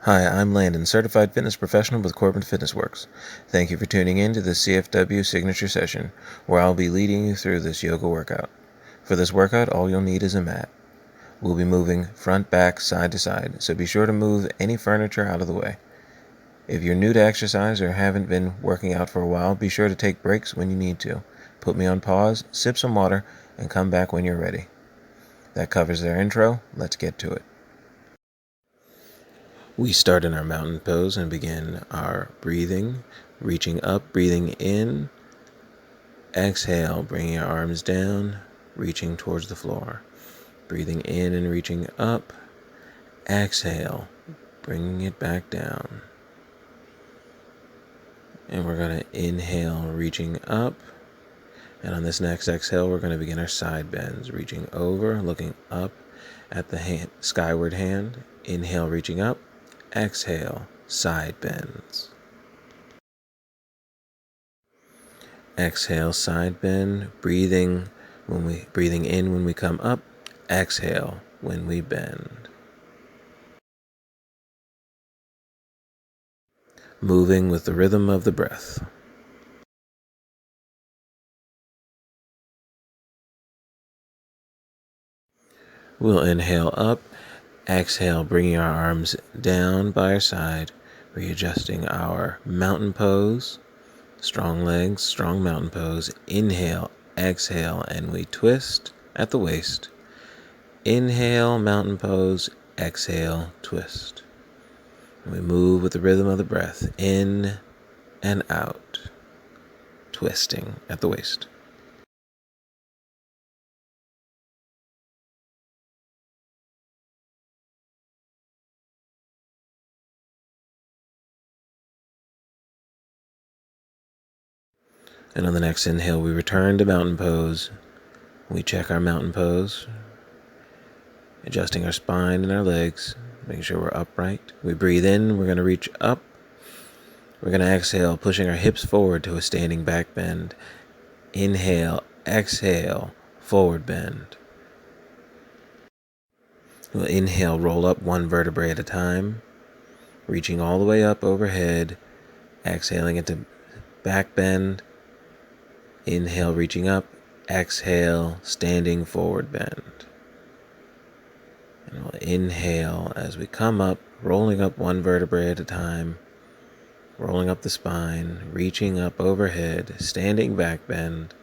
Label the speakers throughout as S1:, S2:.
S1: Hi, I'm Landon, certified fitness professional with Corbin Fitness Works. Thank you for tuning in to the CFW signature session, where I'll be leading you through this yoga workout. For this workout, all you'll need is a mat. We'll be moving front, back, side to side, so be sure to move any furniture out of the way. If you're new to exercise or haven't been working out for a while, be sure to take breaks when you need to. Put me on pause, sip some water, and come back when you're ready. That covers their intro. Let's get to it. We start in our mountain pose and begin our breathing, reaching up, breathing in. Exhale, bringing your arms down, reaching towards the floor. Breathing in and reaching up. Exhale, bringing it back down. And we're going to inhale, reaching up. And on this next exhale, we're going to begin our side bends, reaching over, looking up at the skyward hand. Inhale, reaching up. Exhale, side bends. Exhale, side bend, breathing in when we come up, exhale when we bend. Moving with the rhythm of the breath. We'll inhale up, exhale, bringing our arms down by our side, readjusting our mountain pose. Strong legs, strong mountain pose. Inhale, exhale, and we twist at the waist. Inhale, mountain pose. Exhale, twist. And we move with the rhythm of the breath, in and out, twisting at the waist. And on the next inhale, we return to mountain pose. We check our mountain pose, adjusting our spine and our legs, making sure we're upright. We breathe in, we're going to reach up. We're going to exhale, pushing our hips forward to a standing back bend. Inhale, exhale, forward bend. We'll inhale, roll up one vertebrae at a time, reaching all the way up overhead. Exhaling into back bend. Inhale, reaching up. Exhale, standing forward bend. And we'll inhale as we come up, rolling up one vertebrae at a time, rolling up the spine, reaching up overhead, standing back bend,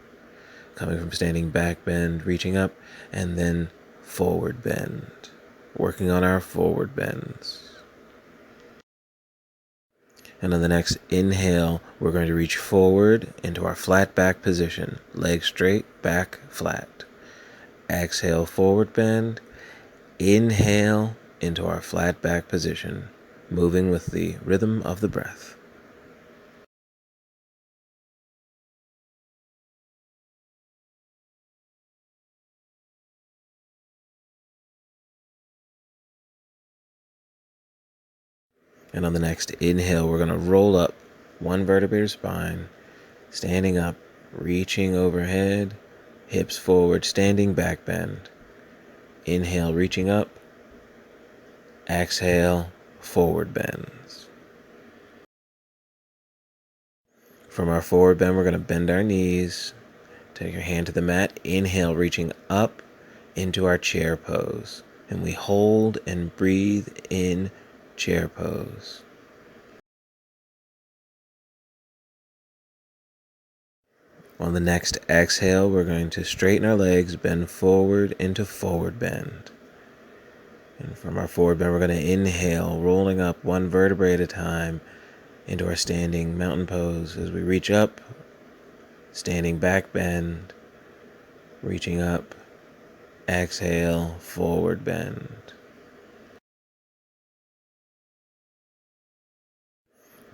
S1: coming from standing back bend, reaching up, and then forward bend, working on our forward bends. And on the next inhale, we're going to reach forward into our flat back position, legs straight, back flat. Exhale, forward bend. Inhale into our flat back position, moving with the rhythm of the breath. And on the next inhale, we're going to roll up one vertebrae spine, standing up, reaching overhead, hips forward, standing back bend. Inhale, reaching up. Exhale, forward bends. From our forward bend, we're going to bend our knees. Take your hand to the mat. Inhale, reaching up into our chair pose. And we hold and breathe in chair pose. On the next exhale, we're going to straighten our legs, bend forward into forward bend. And from our forward bend, we're going to inhale, rolling up one vertebrae at a time into our standing mountain pose as we reach up, standing back bend, reaching up, exhale, forward bend.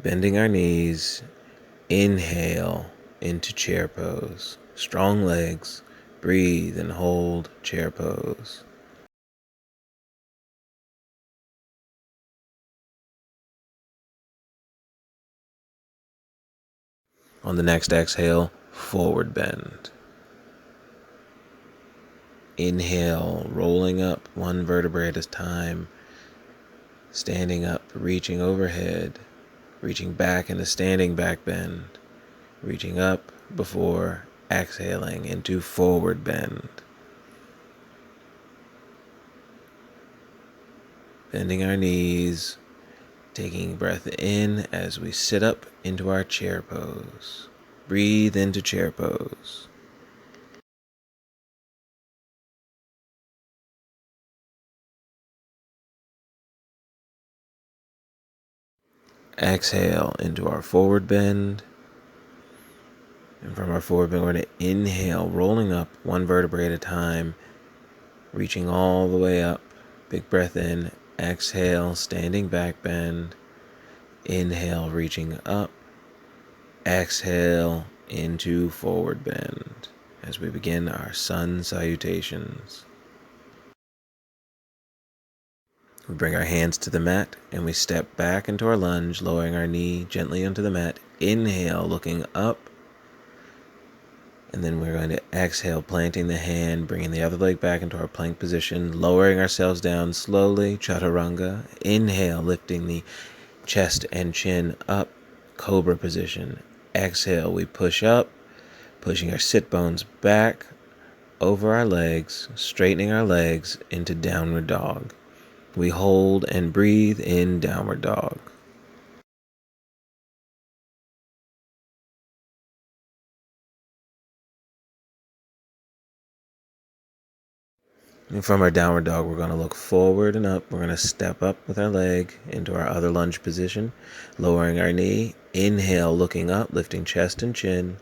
S1: Bending our knees, inhale into chair pose. Strong legs, breathe and hold chair pose. On the next exhale, forward bend. Inhale, rolling up one vertebrae at a time, standing up, reaching overhead, reaching back into standing back bend, reaching up before exhaling into forward bend. Bending our knees, taking breath in as we sit up into our chair pose. Breathe into chair pose. Exhale into our forward bend. And from our forward bend, we're going to inhale, rolling up one vertebrae at a time, reaching all the way up. Big breath in. Exhale, standing back bend. Inhale, reaching up. Exhale into forward bend as we begin our sun salutations. We bring our hands to the mat and we step back into our lunge, lowering our knee gently onto the mat. Inhale, looking up. And then we're going to exhale, planting the hand, bringing the other leg back into our plank position, lowering ourselves down slowly, chaturanga. Inhale, lifting the chest and chin up, cobra position. Exhale, we push up, pushing our sit bones back over our legs, straightening our legs into downward dog. We hold and breathe in downward dog. And from our downward dog, we're going to look forward and up. We're going to step up with our leg into our other lunge position, lowering our knee. Inhale, looking up, lifting chest and chin.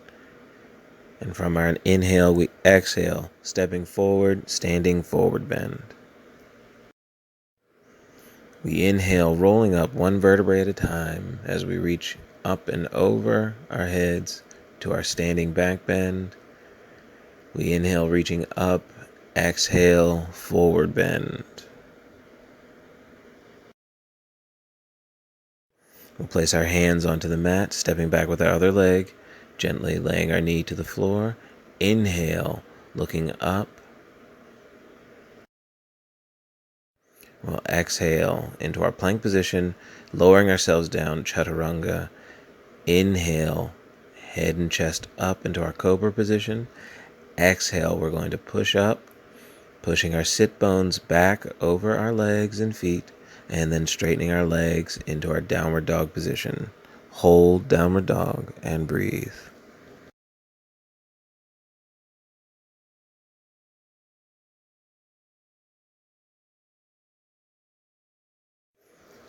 S1: And from our inhale, we exhale, stepping forward, standing forward bend. We inhale, rolling up one vertebrae at a time as we reach up and over our heads to our standing back bend. We inhale, reaching up. Exhale, forward bend. We'll place our hands onto the mat, stepping back with our other leg, gently laying our knee to the floor. Inhale, looking up. We'll exhale into our plank position, lowering ourselves down, chaturanga. Inhale, head and chest up into our cobra position. Exhale, we're going to push up, pushing our sit bones back over our legs and feet, and then straightening our legs into our downward dog position. Hold downward dog and breathe.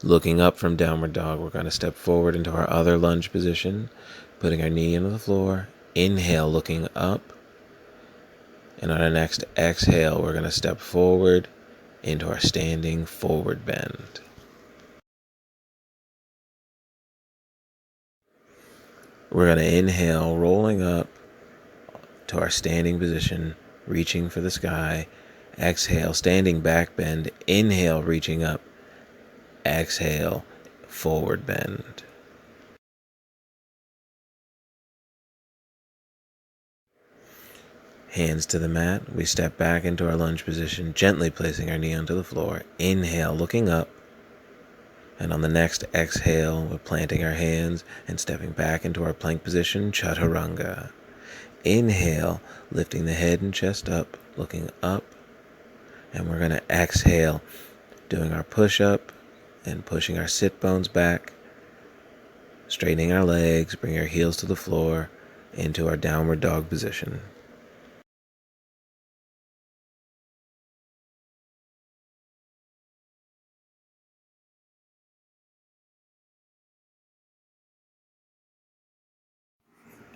S1: Looking up from downward dog, we're going to step forward into our other lunge position, putting our knee into the floor. Inhale, looking up. And on our next exhale, we're going to step forward into our standing forward bend. We're going to inhale, rolling up to our standing position, reaching for the sky. Exhale, standing back bend. Inhale, reaching up. Exhale, forward bend. Hands to the mat. We step back into our lunge position, gently placing our knee onto the floor. Inhale, looking up. And on the next exhale, we're planting our hands and stepping back into our plank position, chaturanga. Inhale, lifting the head and chest up, looking up. And we're going to exhale, doing our push-up and pushing our sit bones back, straightening our legs, bring our heels to the floor into our downward dog position.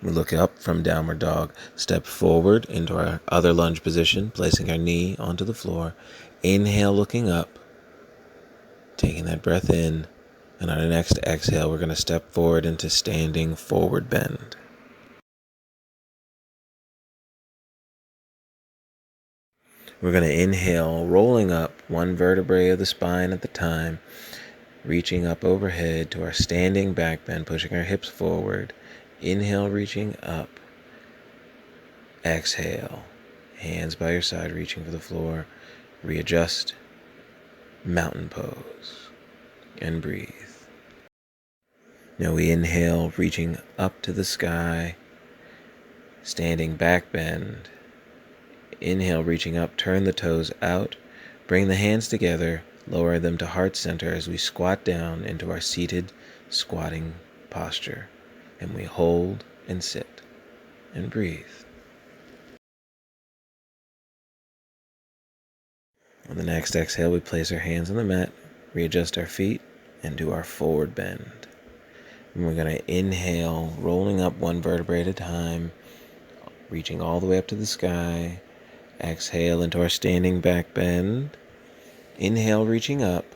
S1: We look up from downward dog, step forward into our other lunge position, placing our knee onto the floor. Inhale, looking up, taking that breath in, and on our next exhale, we're going to step forward into standing forward bend. We're going to inhale, rolling up one vertebrae of the spine at the time, reaching up overhead to our standing back bend, pushing our hips forward. Inhale, reaching up. Exhale, hands by your side, reaching for the floor. Readjust, mountain pose. and breathe. Now we inhale, reaching up to the sky, standing back bend. Inhale, reaching up, turn the toes out, bring the hands together, lower them to heart center as we squat down into our seated squatting posture. And we hold and sit and breathe. On the next exhale, we place our hands on the mat, readjust our feet, and do our forward bend. And we're going to inhale, rolling up one vertebrae at a time, reaching all the way up to the sky. Exhale into our standing back bend. Inhale, reaching up,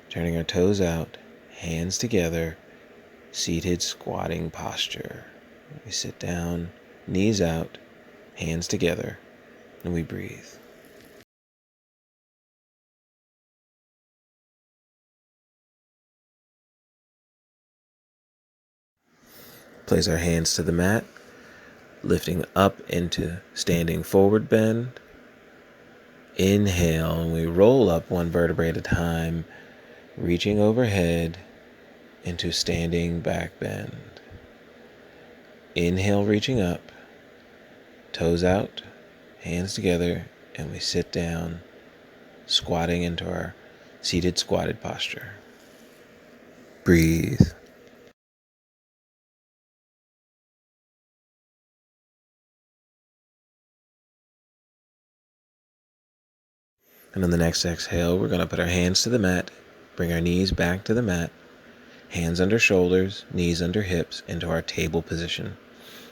S1: turning our toes out, hands together, seated squatting posture. We sit down, knees out, hands together, and we breathe. Place our hands to the mat, lifting up into standing forward bend. Inhale, and we roll up one vertebrae at a time, reaching overhead into standing back bend. Inhale, reaching up, toes out, hands together, and we sit down, squatting into our seated squatted posture. Breathe. And on the next exhale, we're going to put our hands to the mat, bring our knees back to the mat, hands under shoulders, knees under hips, into our table position.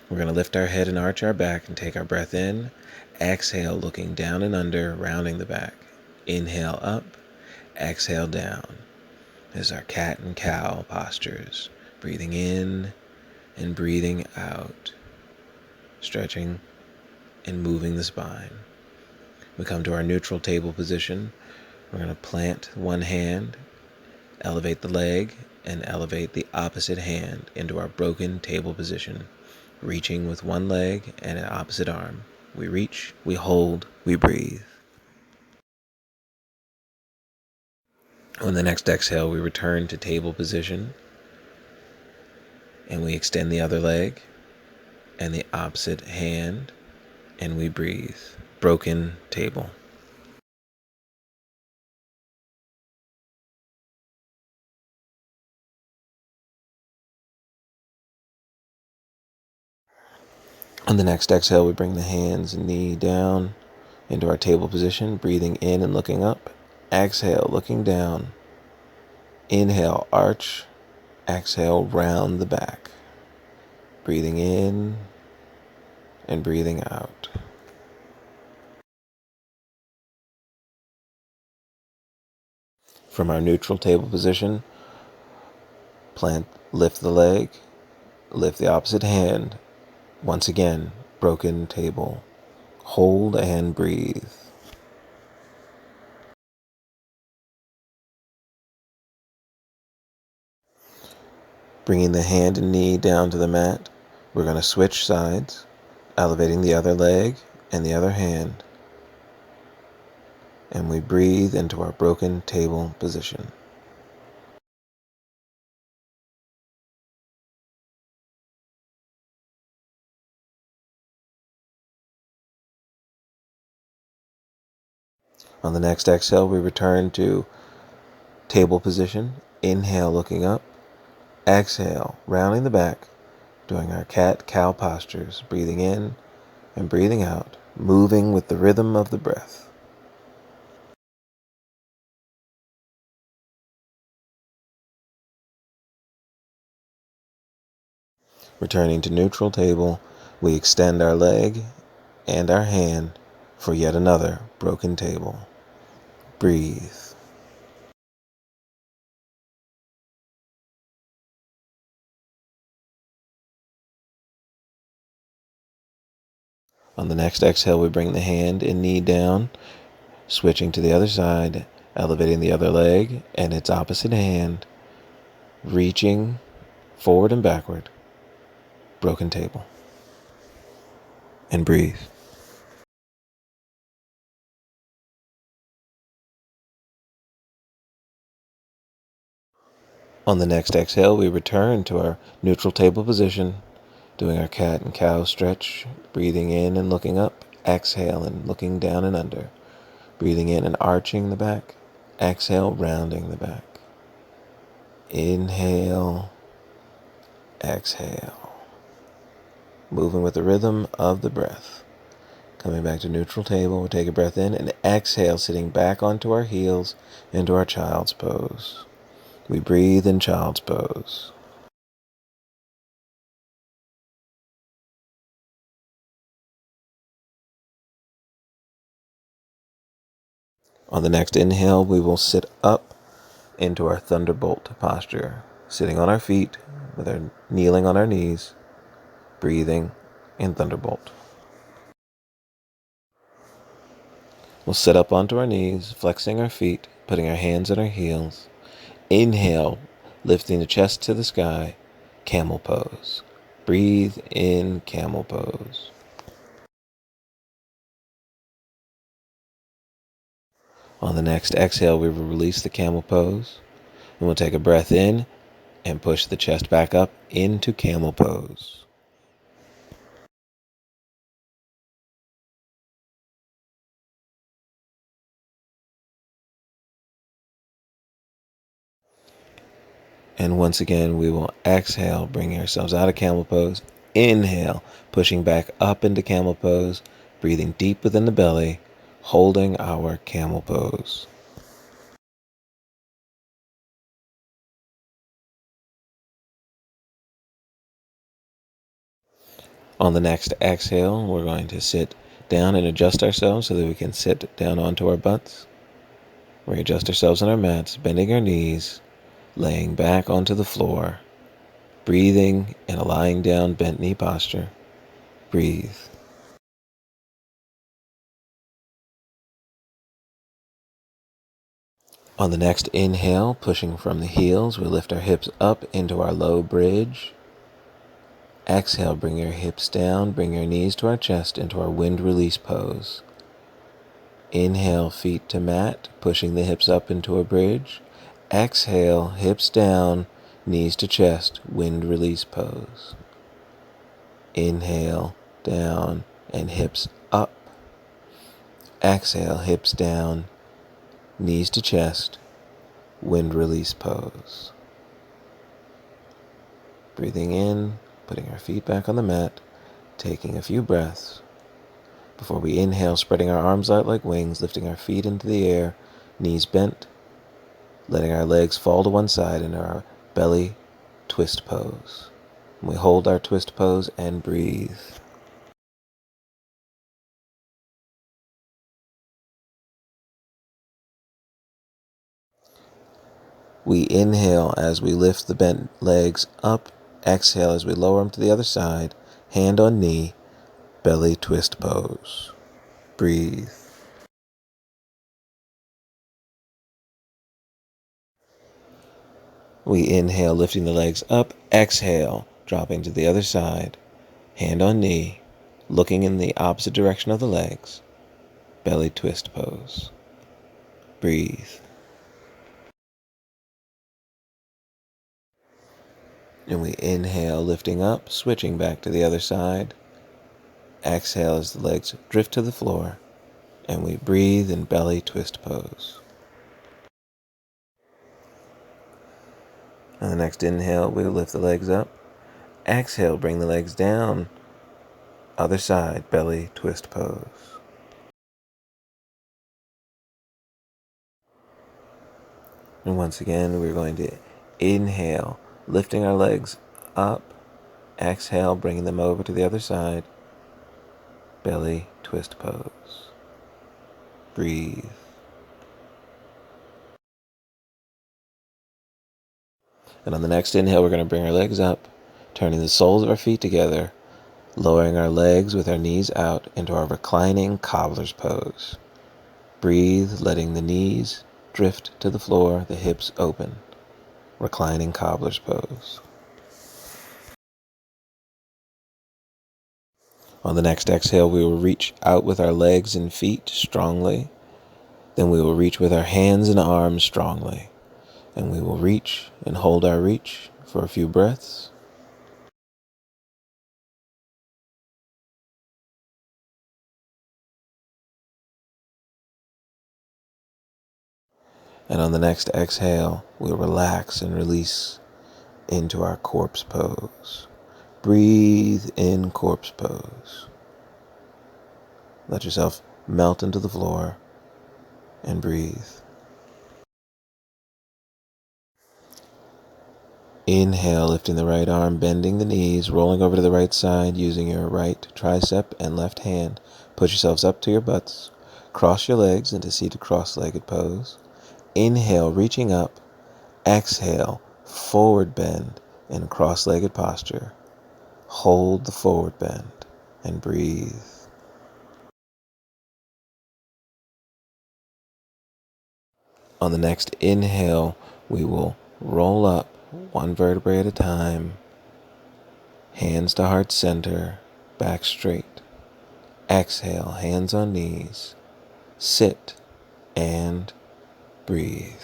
S1: We're going to lift our head and arch our back and take our breath in. Exhale, looking down and under, rounding the back. Inhale up, exhale down. This is our cat and cow postures. Breathing in and breathing out. Stretching and moving the spine. We come to our neutral table position. We're going to plant one hand, elevate the leg, and elevate the opposite hand into our broken table position, reaching with one leg and an opposite arm. We reach, we hold, we breathe. On the next exhale, we return to table position, and we extend the other leg and the opposite hand, and we breathe. Broken table. On the next exhale, we bring the hands and knee down into our table position, breathing in and looking up. Exhale, looking down. Inhale, arch. Exhale, round the back. Breathing in and breathing out. From our neutral table position, lift the leg, lift the opposite hand. Once again, broken table. Hold and breathe. Bringing the hand and knee down to the mat, we're going to switch sides, elevating the other leg and the other hand. And we breathe into our broken table position. On the next exhale, we return to table position. Inhale, looking up. Exhale, rounding the back, doing our cat-cow postures, breathing in and breathing out, moving with the rhythm of the breath. Returning to neutral table, we extend our leg and our hand for yet another broken table. Breathe. On the next exhale, we bring the hand and knee down, switching to the other side, elevating the other leg and its opposite hand, reaching forward and backward, broken table. And breathe. On the next exhale, we return to our neutral table position, doing our cat and cow stretch, breathing in and looking up, exhale and looking down and under, breathing in and arching the back, exhale, rounding the back. Inhale, exhale, moving with the rhythm of the breath. Coming back to neutral table, we'll take a breath in and exhale, sitting back onto our heels into our child's pose. We breathe in child's pose. On the next inhale, we will sit up into our thunderbolt posture, sitting on our feet with our kneeling on our knees, breathing in thunderbolt. We'll sit up onto our knees, flexing our feet, putting our hands on our heels. Inhale, lifting the chest to the sky, camel pose. Breathe in camel pose. On the next exhale, we will release the camel pose, and we'll take a breath in and push the chest back up into camel pose. And once again, we will exhale, bringing ourselves out of camel pose. Inhale, pushing back up into camel pose, breathing deep within the belly, holding our camel pose. On the next exhale, we're going to sit down and adjust ourselves so that we can sit down onto our butts. We adjust ourselves on our mats, bending our knees, laying back onto the floor, breathing in a lying down bent knee posture. Breathe. On the next inhale, pushing from the heels, we lift our hips up into our low bridge. Exhale, bring your hips down, bring your knees to our chest into our wind release pose. Inhale, feet to mat, pushing the hips up into a bridge. Exhale, hips down, knees to chest, wind release pose. Inhale, down, and hips up. Exhale, hips down, knees to chest, wind release pose. Breathing in, putting our feet back on the mat, taking a few breaths. Before we inhale, spreading our arms out like wings, lifting our feet into the air, knees bent, letting our legs fall to one side in our belly twist pose. And we hold our twist pose and breathe. We inhale as we lift the bent legs up. Exhale as we lower them to the other side, hand on knee, belly twist pose. Breathe. We inhale, lifting the legs up. Exhale, dropping to the other side, hand on knee, looking in the opposite direction of the legs, belly twist pose. Breathe. And we inhale, lifting up, switching back to the other side. Exhale as the legs drift to the floor, and we breathe in belly twist pose. On the next inhale, we lift the legs up. Exhale, bring the legs down. Other side, belly twist pose. And once again, we're going to inhale, lifting our legs up. Exhale, bringing them over to the other side, belly twist pose. Breathe. And on the next inhale, we're going to bring our legs up, turning the soles of our feet together, lowering our legs with our knees out into our reclining cobbler's pose. Breathe, letting the knees drift to the floor, the hips open. Reclining cobbler's pose. On the next exhale, we will reach out with our legs and feet strongly. Then we will reach with our hands and arms strongly. And we will reach and hold our reach for a few breaths. And on the next exhale, we'll relax and release into our corpse pose. Breathe in corpse pose. Let yourself melt into the floor and breathe. Inhale, lifting the right arm, bending the knees, rolling over to the right side using your right tricep and left hand. Push yourselves up to your butts. Cross your legs into seated cross-legged pose. Inhale, reaching up. Exhale, forward bend in cross-legged posture. Hold the forward bend and breathe. On the next inhale, we will roll up one vertebrae at a time. Hands to heart center, back straight. Exhale, hands on knees. Sit and breathe.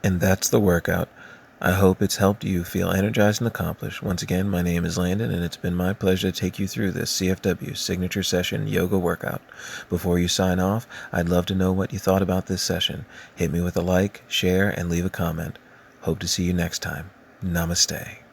S1: And that's the workout. I hope it's helped you feel energized and accomplished. Once again, my name is Landon, and it's been my pleasure to take you through this CFW Signature Session Yoga Workout. Before you sign off, I'd love to know what you thought about this session. Hit me with a like, share, and leave a comment. Hope to see you next time. Namaste.